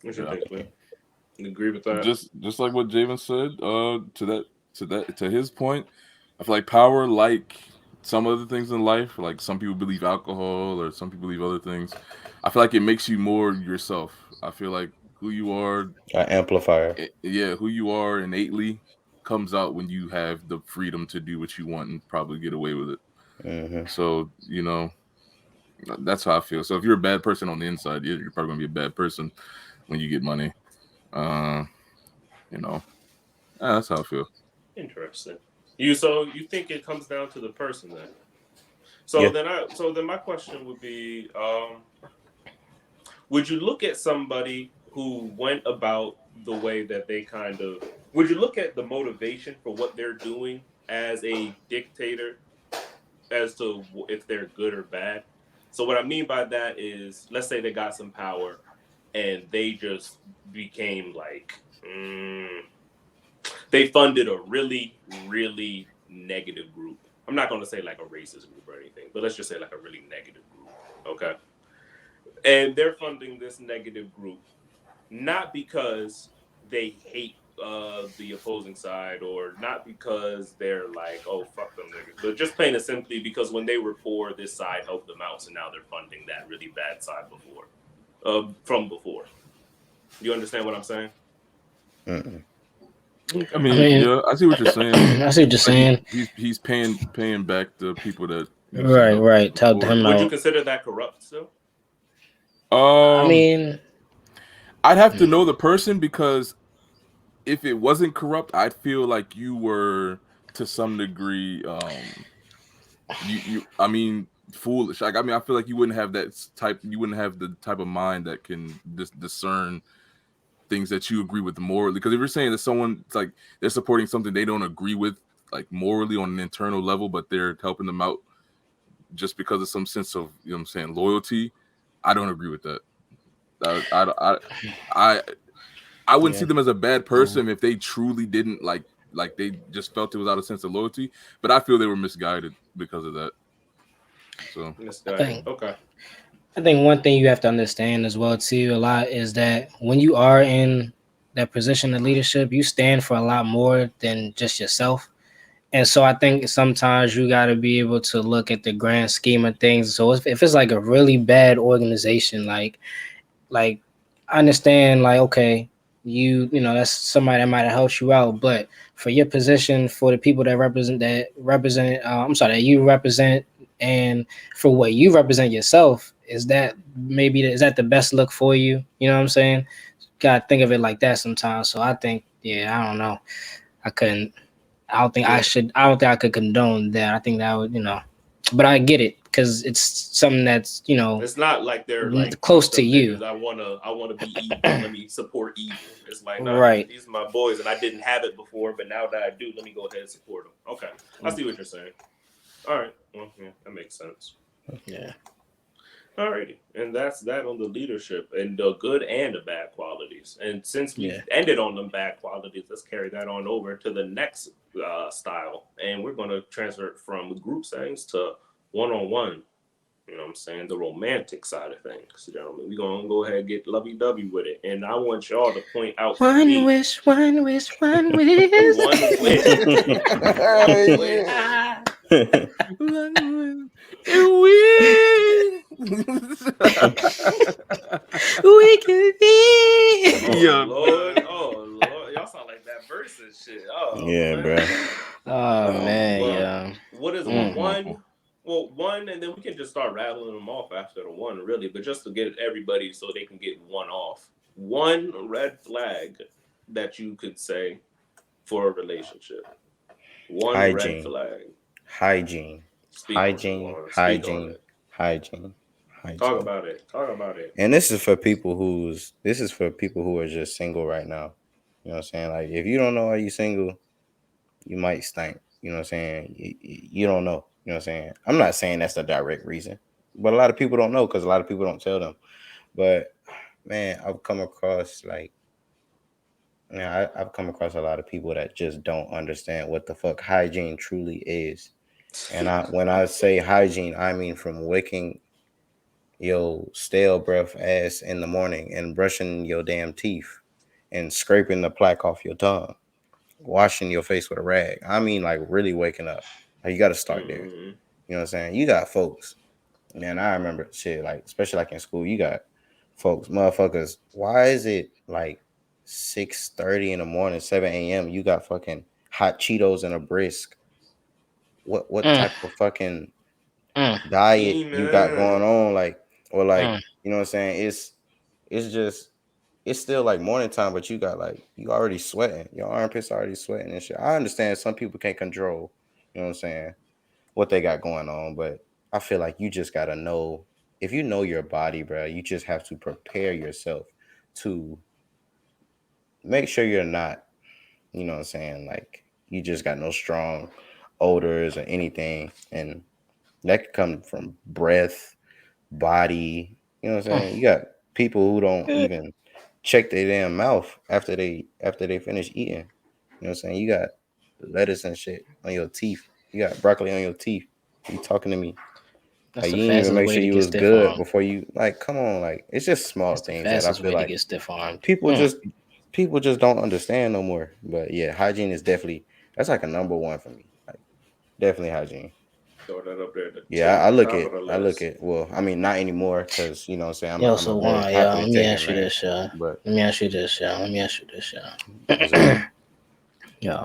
What's your take, man? You agree with that? Just like what Javen said, to his point, I feel like power, like some other things in life, like some people believe alcohol or some people believe other things, I feel like it makes you more yourself. I feel like who you are, an amplifier. who you are innately comes out when you have the freedom to do what you want and probably get away with it. So, that's how I feel. So if you're a bad person on the inside, you're probably gonna be a bad person when you get money. That's how I feel. Interesting. You think it comes down to the person then? So then my question would be, would you look at somebody who went about the way that they would you look at the motivation for what they're doing as a dictator as to if they're good or bad. So what I mean by that is, let's say they got some power and they just became like, they funded a really, really negative group. I'm not going to say like a racist group or anything, but let's just say like a really negative group. Okay. And they're funding this negative group not because they hate the opposing side, or not because they're like, oh, fuck them niggas, but just plain and simply because when they were poor, this side helped them out, so now they're funding that really bad side from before. You understand what I'm saying? Mm-mm. I mean, yeah, I see what you're saying. I see what you're saying. He's paying back the people that Right. Tell him Would you out. consider that corrupt still? I mean, I'd have to know the person, because if it wasn't corrupt, I'd feel like you were to some degree, I mean, foolish. Like, I mean, I feel like you wouldn't have the type of mind that can discern things that you agree with morally. Because if you're saying that someone's like they're supporting something they don't agree with, like morally on an internal level, but they're helping them out just because of some sense of, you know what I'm saying, loyalty, I don't agree with that. I wouldn't see them as a bad person if they truly didn't like they just felt it was out of sense of loyalty. But I feel they were misguided because of that. So Okay. I think one thing you have to understand as well too a lot is that when you are in that position of leadership, you stand for a lot more than just yourself. And so I think sometimes you got to be able to look at the grand scheme of things. So if it's like a really bad organization, like I understand, like, okay, you know that's somebody that might have helped you out, but for your position, for the people that that you represent, and for what you represent yourself, is that the best look for you? You know what I'm saying? Gotta think of it like that sometimes. So I think, I don't know. I couldn't. I don't think I should. I don't think I could condone that. I think that would, but I get it because it's something that's, it's not like they're like close to you. Niggas, I wanna be evil. Let me support evil. It's like, nah, right. These are my boys, and I didn't have it before, but now that I do, let me go ahead and support them. Okay, I see what you're saying. All right, well, yeah, that makes sense. Yeah. Alrighty, and that's that on the leadership and the good and the bad qualities. And since we ended on them bad qualities, let's carry that on over to the next style, and we're going to transfer it from group settings to one-on-one. You know what I'm saying? The romantic side of things, gentlemen. We're going to go ahead and get lovey-dovey with it, and I want y'all to point out one wish. One wish. One wish. We can be. Lord. Y'all sound like that verse and shit. Yeah, man. bro. Oh man, yeah. What is one? Well, one, and then we can just start rattling them off after the one, really. But just to get everybody so they can get one off. One red flag that you could say for a relationship. One red flag. Hygiene. Talk about it. And this is for people who are just single right now. You know what I'm saying? Like, if you don't know, are you single, you might stink. You know what I'm saying? You don't know. You know what I'm saying? I'm not saying that's the direct reason, but a lot of people don't know because a lot of people don't tell them. But man, I've come across a lot of people that just don't understand what the fuck hygiene truly is. And when I say hygiene, I mean from waking your stale breath ass in the morning and brushing your damn teeth and scraping the plaque off your tongue, washing your face with a rag. I mean, like, really waking up. Like, you got to start there. You know what I'm saying? You got folks, man. I remember shit, like, especially like in school, you got folks, motherfuckers. Why is it like 6:30 in the morning, 7 a.m.? You got fucking hot Cheetos and a brisk. What type of fucking diet you got going on? Like, or like, you know what I'm saying? It's still like morning time, but you already sweating. Your armpits already sweating and shit. I understand some people can't control, you know what I'm saying, what they got going on, but I feel like you just gotta know, if you know your body, bro, you just have to prepare yourself to make sure you're not, you know what I'm saying, like, you just got no strong odors or anything, and That could come from breath, body. You know what I'm saying? You got people who don't even check their damn mouth after they finish eating. You know what I'm saying? You got lettuce and shit on your teeth. You got broccoli on your teeth. You talking to me? That's Like the you didn't even fastest make way sure to you get was stiff good arm. before you like. Come on, like it's just small That's the things that I fastest feel way to like get stiff armed. people just don't understand no more. But yeah, hygiene is definitely that's like a number one for me. Like definitely hygiene. Throw that up there. Yeah, I look top at of the I look list. at well, I mean not anymore because you know what I'm saying Yo, I'm so a very Juan, happily let me taken ask you man. this, y'all. But Let me ask you this, y'all. what's up? Yeah,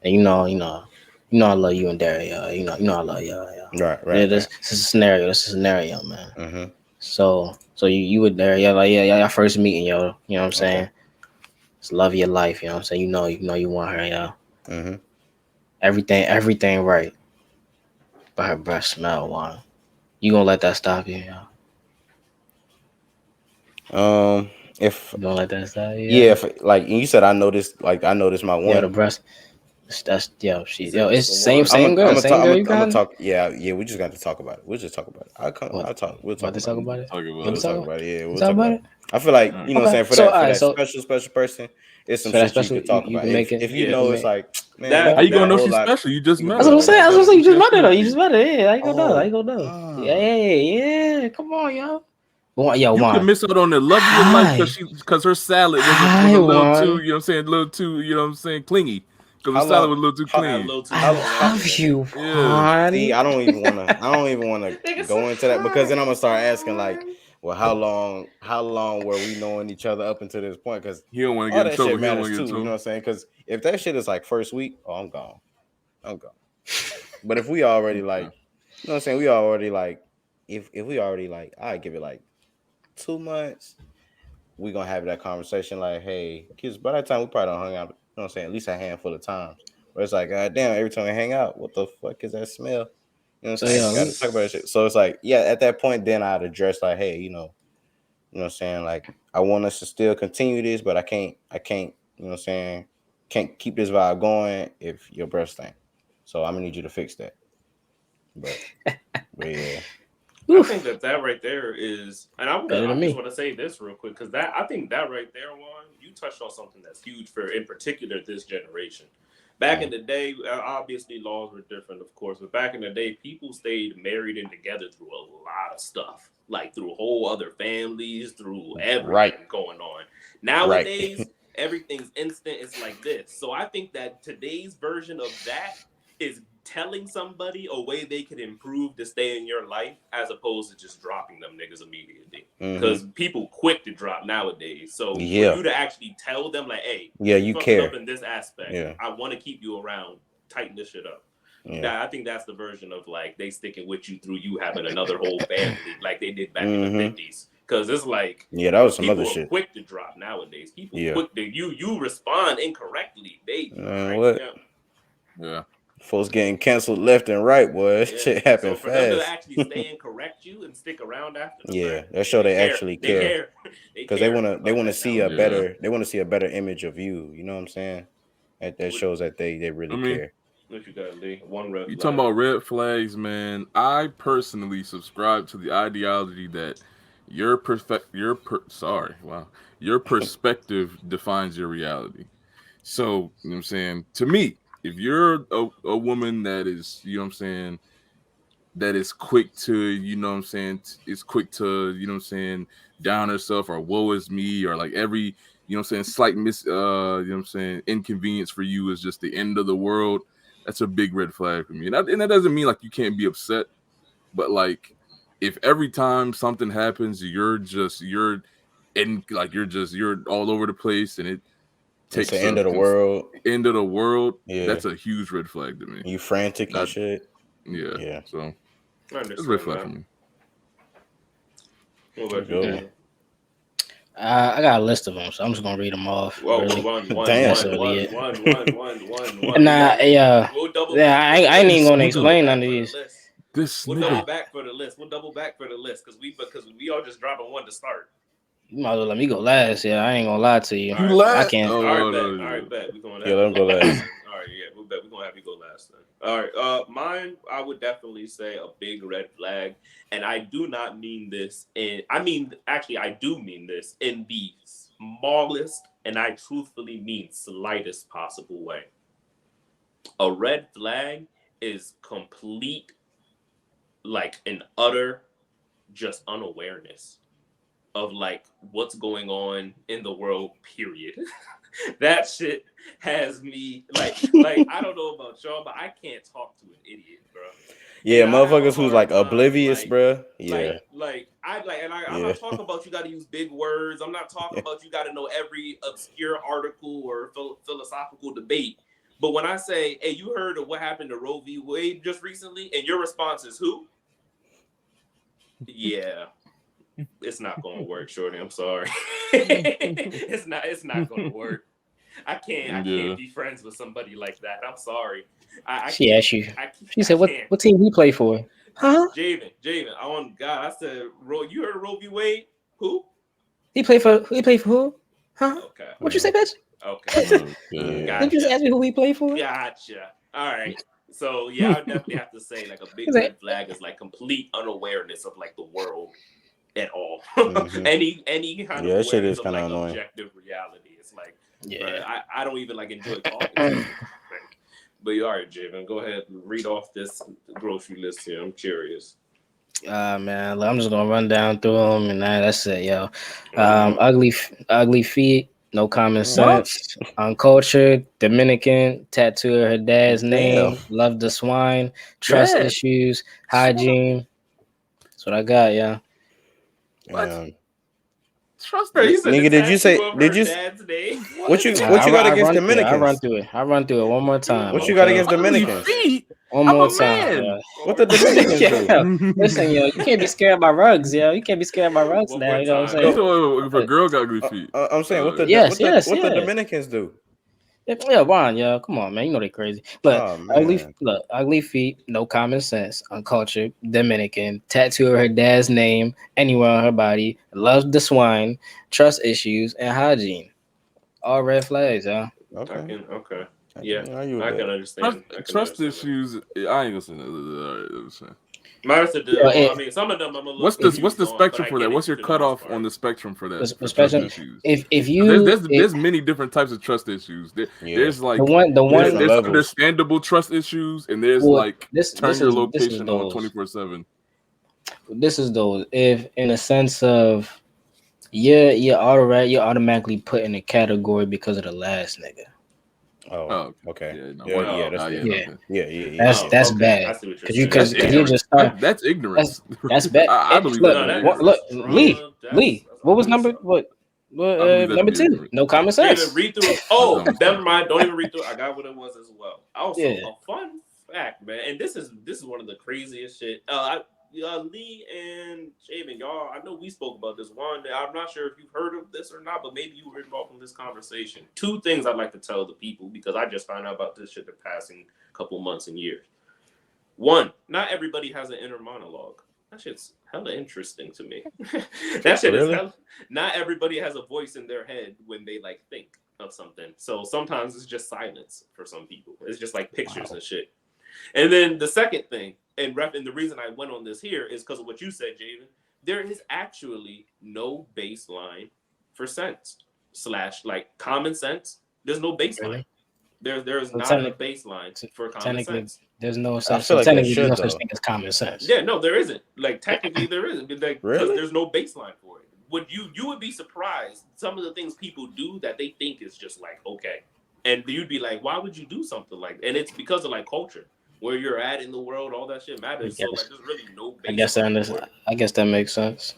and you know, I love you and Dario. You know, I love y'all. Right. This is a scenario. Man. Mm-hmm. So you with Dario, like y'all first meeting, yo. You know what I'm saying? Okay. It's love of your life. You know what I'm saying? You know, you want her, yo. Mm-hmm. Everything right, but her breath smell, Juan. You gonna let that stop you, yo? If You gonna let that stop you? yeah, if like you said, I noticed my Yeah, the one. breast. That's Is yo. it It's the same one? same girl, same girl. You I'm gonna got talk. Yeah. We just got to talk about it. We'll just talk about it. what? I'll talk. We'll talk About to about talk it. about it? Talk We'll about We'll it. talk talk about. about it. Yeah, You we'll talk talk about about it. it. I feel like All right. you know what I'm Okay. saying So all for right. that So special person, it's some for that shit you special, could talk you about. can make it. If you You Yeah. can know it's make. like man, How That you you got gonna a know whole she's lot. special? You just You can met That's put what a I'm her. whole saying. lot That's of what I'm other. saying. You You just can't met her say though. You anything. just met her. Yeah, how you gonna know? How Oh, you gonna know? Yeah, ah, yeah. Come on, yo. You could Juan. miss out on the love of your life Hi, because her salad was hi, a little too, Juan. you know what I'm saying, a little too, you know what I'm saying, clingy. Because the how salad long? was a little too How had a clean. little too I much how how? love onion in it. you, Yeah. See, Juan. I don't even want to Nigga go said into that because then I'm gonna start asking like, hi. well, how long were we knowing each other up until this point? Because He don't want to get all in that trouble. shit He don't want matters to get in too. You know trouble. what I'm saying? Because if that shit is like first week, oh, I'm gone. I'm gone. But if we already like, Okay. you know what I'm saying? We already like, if we already like, I give it like 2 months. We gonna have that conversation like, hey, kids. By that time, we probably don't hang out. You know what I'm saying? At least a handful of times. Where it's like, God damn, every time we hang out, what the fuck is that smell? You know what I'm So saying? yo, Gotta talk about that shit. So it's like, yeah, at that point, then I'd address like, hey, you know what I'm saying? Like, I want us to still continue this, but I can't, you know what I'm saying? Can't keep this vibe going if your breath stink. So I'm gonna need you to fix that. But yeah. I oof, think that right there is, and better I than just me. want to say this real quick because that I think that right there, one, you touched on something that's huge for, in particular, this generation. Back in the day, obviously laws were different, of course, but back in the day, people stayed married and together through a lot of stuff, like through whole other families, through Right. everything going on. Right. Nowadays, everything's instant. It's like this. So I think that today's version of that is telling somebody a way they could improve to stay in your life as opposed to just dropping them niggas immediately. Because people quick to drop nowadays. So for Yeah. you to actually tell them like, hey, Yeah, you you fucking up care. in this aspect. Yeah. I want to keep you around. Tighten this shit up. Yeah. I think that's the version of like they sticking with you through you having another whole family like they did back in the 50s. Because it's like Yeah, that was some other people are shit. quick to drop nowadays. People Yeah. quick to you respond incorrectly. They Man, right, what? yeah. Yeah. Folks getting canceled left and right, boy. Yeah. Shit So happened for them to fast. actually stay and correct you and stick around after the Yeah, fact, that yeah, show they actually They care care. They because care they about wanna that see a nowadays. Yeah. better image of you. You know what I'm saying? That What, shows that they I really mean, care. what you got, Lee? One red you talking flag. about red flags, man. I personally subscribe to the ideology that your perspective defines your reality. So, you know what I'm saying? To me, if you're a woman that is, you know what I'm saying, that is quick to, you know what I'm saying, is quick to, you know what I'm saying, down herself or woe is me or like every, you know what I'm saying, slight you know what I'm saying, inconvenience for you is just the end of the world. That's a big red flag for me. And that doesn't mean like you can't be upset, but like if every time something happens, you're all over the place and it It's the takes end of the world. end of the world, Yeah, that's a huge red flag to me. you frantic and Not shit. yeah. Yeah, So I that's a red understand flag that. for me. What that's a about you, good one. Daniel? I got a list of them, so I'm just gonna read them off. Whoa, Really, Damn. that's really it. one. Nah, yeah, We'll double yeah. back for the I ain't even list. This gonna We'll double nigga, explain back none of for the these. list. this We'll double nigga. back for the list. We'll double back for the list because we all just dropping one to start. You might as well let me go last. Yeah, I ain't gonna lie to you. All You right, bet. I laugh. can't. All right, Oh bet. no, All yeah. right, bet. We going Yeah, that let way. him go last. All right, yeah. bet we're gonna have you go last then. All right. Mine, I would definitely say a big red flag, and I do not mean this I do mean this in the smallest, and I truthfully mean slightest possible way. A red flag is complete, like an utter, just unawareness of like what's going on in the world, period. That shit has me like I don't know about y'all, but I can't talk to an idiot, bro. Yeah, And I have a motherfuckers who's hard like time, oblivious, like, bro. Yeah. I'm not talking about you got to use big words. I'm not talking about you got to know every obscure article or philosophical debate. But when I say, hey, you heard of what happened to Roe v. Wade just recently, and your response is who? Yeah, it's not going to work, Shorty. I'm sorry. It's not going to work. I can't be friends with somebody like that. I'm sorry. She asked you. She said, "What team he play for?" Huh? Javen. On God, I said, you heard of Roe v. Wade? Who? He play for who? Huh? Okay. What you say, bitch? Okay. Yeah. Did you just ask me who he played for? Gotcha. All right. So yeah, I would definitely have to say like a big red flag is like complete unawareness of like the world at all. Mhm. any kind of that shit awareness is of kinda like annoying. objective reality. It's like, Yeah. I don't even like enjoy talking to you. But all right, Javen, go ahead and read off this grocery list here. I'm curious. Man, I'm just gonna run down through them, and that's it, yo. Ugly feet, no common sense, uncultured, Dominican, tattoo her dad's name, love the swine, trust issues, hygiene. That's what I got, yeah. Trust her. Nigga, did you say? Did you? Dad's name? What you got against Dominicans? I run through it one more time. What you got against Dominicans? One more time. Yeah. What the Dominicans do? Listen, yo, you can't be scared of my rugs, yo. You can't be scared of my rugs now. You know what I'm saying? So if a girl got ugly feet, I'm saying what the Dominicans do? Yeah, Ron, yo, come on, man. You know they crazy. Look, ugly feet, no common sense, uncultured, Dominican, tattoo of her dad's name anywhere on her body, loves the swine, trust issues, and hygiene. All red flags, yo. Okay. Yeah, I can understand. Trust issues. I ain't gonna say that. I mean, some of them I'm a little. What's the spectrum for that? What's your cutoff on the spectrum for that? The spectrum. If you there's many different types of trust issues. There's like there's understandable trust issues, and there's turn your location on 24/7. This is those if in a sense of you're automatically put in a category because of the last nigga. Oh, okay. That's bad. Because you just start. That's ignorance. That's bad. I believe look, Lee. What was number? Number 2? No common sense. Read through it. Oh, never mind. Don't even read through it. I got what it was as well. Also, a fun fact, man, and this is one of the craziest shit. Lee and Javen, y'all, I know we spoke about this one. I'm not sure if you've heard of this or not, but maybe you were involved in this conversation. 2 things I'd like to tell the people because I just found out about this shit the passing couple months and years. 1, not everybody has an inner monologue. That shit's hella interesting to me. That shit is hella. Not everybody has a voice in their head when they like think of something. So sometimes it's just silence for some people. It's just like pictures and shit. And then the second thing, and the reason I went on this here is because of what you said, Javen. There is actually no baseline for sense / like common sense. There's no baseline. There is not a baseline for common sense. There's no such technically there's no such thing as common sense. Yeah, no, there isn't. Like technically there isn't. Like, really? There's no baseline for it. You would be surprised some of the things people do that they think is just like okay, and you'd be like, why would you do something like that? And it's because of like culture. Where you're at in the world, all that shit matters. So like, there's really no basis. I guess that makes sense.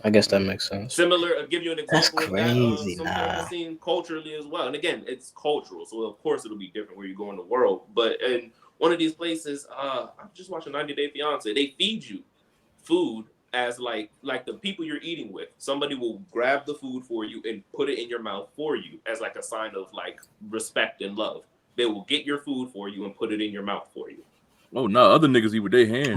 Similar, I'll give you an example. That's crazy. Something I've seen culturally as well. And again, it's cultural, so of course it'll be different where you go in the world. But in one of these places, I'm just watching 90 Day Fiance. They feed you food as like the people you're eating with. Somebody will grab the food for you and put it in your mouth for you as like a sign of like respect and love. They will get your food for you and put it in your mouth for you. Oh no, other niggas eat with their hands.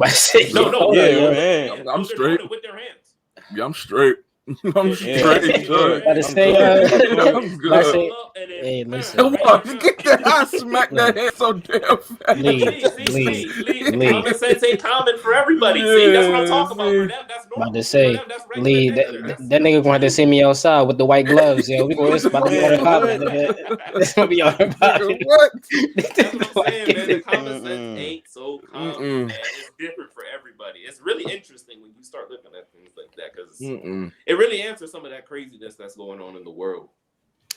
No, man. I'm straight. With their hands. Yeah, I'm straight. I'm straight. Good. About to say, I'm good. Hey, listen. Get that! I smacked that head so damn fast. Lee. Common sense ain't common for everybody. See, that's what I'm talking about. For them, that's normal. About to say, For them, that's Lee, regular. that nigga gonna have to see me outside with the white gloves, yo. We gonna about to be on the popping, nigga. This gonna be on the popping. What? That's what I'm saying, man. The common sense ain't so common, man. It's different for everybody. It's really interesting when you start looking at things like that because it really answers some of that craziness that's going on in the world.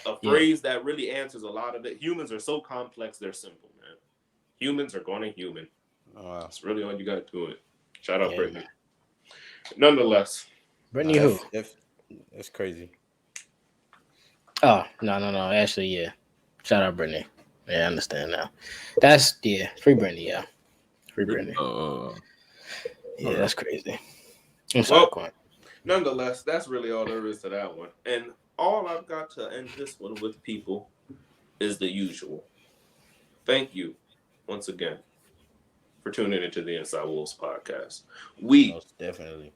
A phrase that really answers a lot of it. Humans are so complex, they're simple, man. Humans are going to human. Wow. That's really all you got to it. Shout out Brittany. Nonetheless. Brittany who? That's crazy. Oh, no. Actually, yeah. Shout out Brittany. Yeah, I understand now. That's, free Brittany, yeah. Free Brittany. Yeah, that's crazy. I'm sorry, Quan. Nonetheless, that's really all there is to that one. And all I've got to end this one with, people, is the usual. Thank you once again for tuning into the Inside Wolves podcast. We most definitely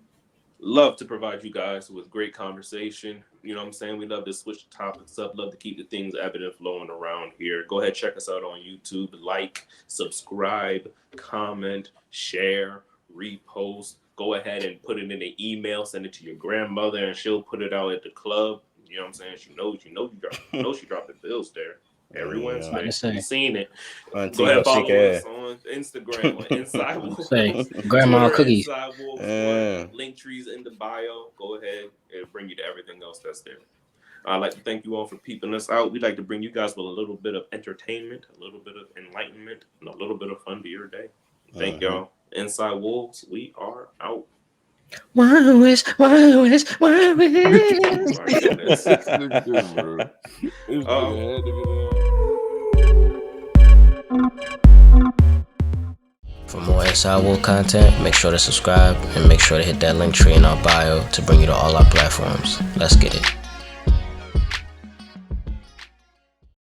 love to provide you guys with great conversation. You know what I'm saying? We love to switch the topics up, love to keep the things ebbing and flowing around here. Go ahead, check us out on YouTube. Like, subscribe, comment, share, repost. Go ahead and put it in an email, send it to your grandmother, and she'll put it out at the club. You know what I'm saying? She knows she dropped the bills there every Wednesday. You've seen it. Go ahead and follow us on Instagram on Inside Wolves. Grandma cookies. Inside Wolves. Link trees in the bio. Go ahead and bring you to everything else that's there. I'd like to thank you all for peeping us out. We'd like to bring you guys with a little bit of entertainment, a little bit of enlightenment, and a little bit of fun to your day. Thank y'all. Inside Wolves, we are out. One wish. For more Inside Wolf content, make sure to subscribe and make sure to hit that link tree in our bio to bring you to all our platforms. Let's get it.